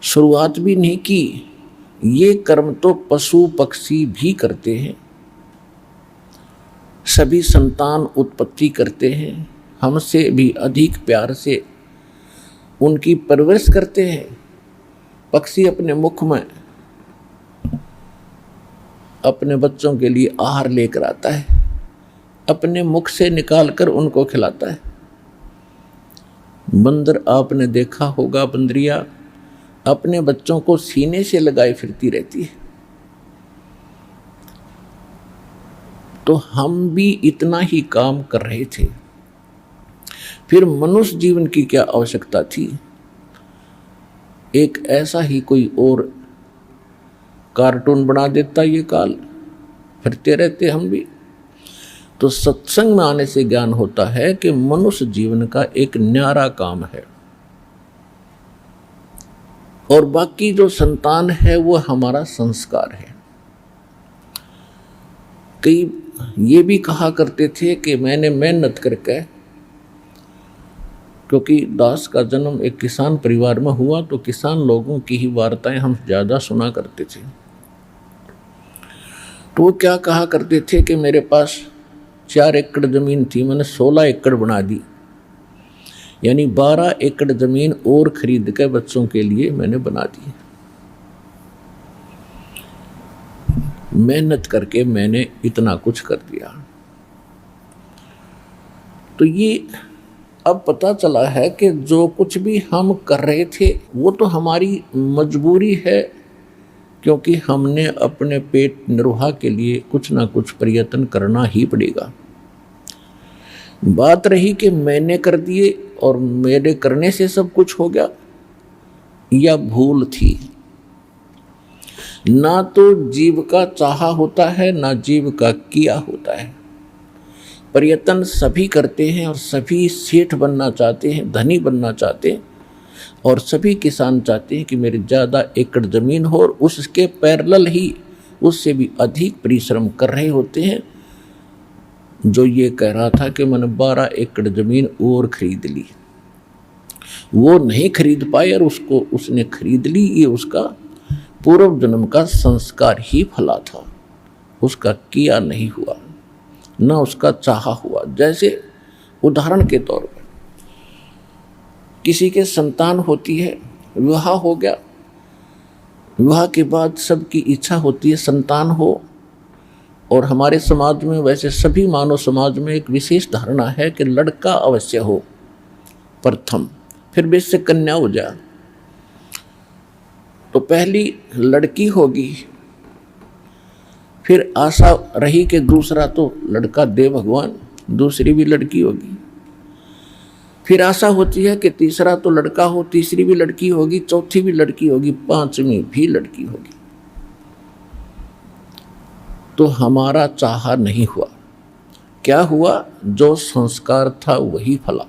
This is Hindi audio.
शुरुआत भी नहीं की। ये कर्म तो पशु पक्षी भी करते हैं, सभी संतान उत्पत्ति करते हैं, हमसे भी अधिक प्यार से उनकी परवरिश करते हैं। पक्षी अपने मुख में अपने बच्चों के लिए आहार लेकर आता है, अपने मुख से निकालकर उनको खिलाता है। बंदर आपने देखा होगा, बंदरिया अपने बच्चों को सीने से लगाए फिरती रहती है। तो हम भी इतना ही काम कर रहे थे, फिर मनुष्य जीवन की क्या आवश्यकता थी। एक ऐसा ही कोई और कार्टून बना देता, ये काल फिरते रहते हम भी। तो सत्संग में आने से ज्ञान होता है कि मनुष्य जीवन का एक न्यारा काम है, और बाकी जो संतान है वो हमारा संस्कार है। कई ये भी कहा करते थे कि मैंने मेहनत करके, क्योंकि दास का जन्म एक किसान परिवार में हुआ, तो किसान लोगों की ही वार्ताएं हम ज़्यादा सुना करते थे। तो वो क्या कहा करते थे कि मेरे पास 4 एकड़ ज़मीन थी, मैंने 16 एकड़ बना दी, यानी 12 एकड़ ज़मीन और खरीद के बच्चों के लिए मैंने बना दी। मेहनत करके मैंने इतना कुछ कर दिया। तो ये अब पता चला है कि जो कुछ भी हम कर रहे थे वो तो हमारी मजबूरी है, क्योंकि हमने अपने पेट निर्वाह के लिए कुछ ना कुछ प्रयत्न करना ही पड़ेगा। बात रही कि मैंने कर दिए और मेरे करने से सब कुछ हो गया, या भूल थी। ना तो जीव का चाहा होता है, ना जीव का किया होता है। प्रयत्न सभी करते हैं और सभी सेठ बनना चाहते हैं, धनी बनना चाहते हैं, और सभी किसान चाहते हैं कि मेरे ज़्यादा एकड़ ज़मीन हो, और उसके पैरेलल ही उससे भी अधिक परिश्रम कर रहे होते हैं। जो ये कह रहा था कि मैंने 12 एकड़ ज़मीन और खरीद ली, वो नहीं खरीद पाए और उसको उसने खरीद ली, ये उसका पूर्व जन्म का संस्कार ही फला था, उसका किया नहीं हुआ, ना उसका चाहा हुआ। जैसे उदाहरण के तौर पर किसी के संतान होती है, विवाह हो गया, विवाह के बाद सबकी इच्छा होती है संतान हो, और हमारे समाज में, वैसे सभी मानव समाज में एक विशेष धारणा है कि लड़का अवश्य हो प्रथम, फिर भी इससे कन्या हो जाए। तो पहली लड़की होगी, फिर आशा रही कि दूसरा तो लड़का दे भगवान, दूसरी भी लड़की होगी। फिर आशा होती है कि तीसरा तो लड़का हो, तीसरी भी लड़की होगी, चौथी भी लड़की होगी, पांचवी भी लड़की होगी। तो हमारा चाहा नहीं हुआ। क्या हुआ? जो संस्कार था वही फला।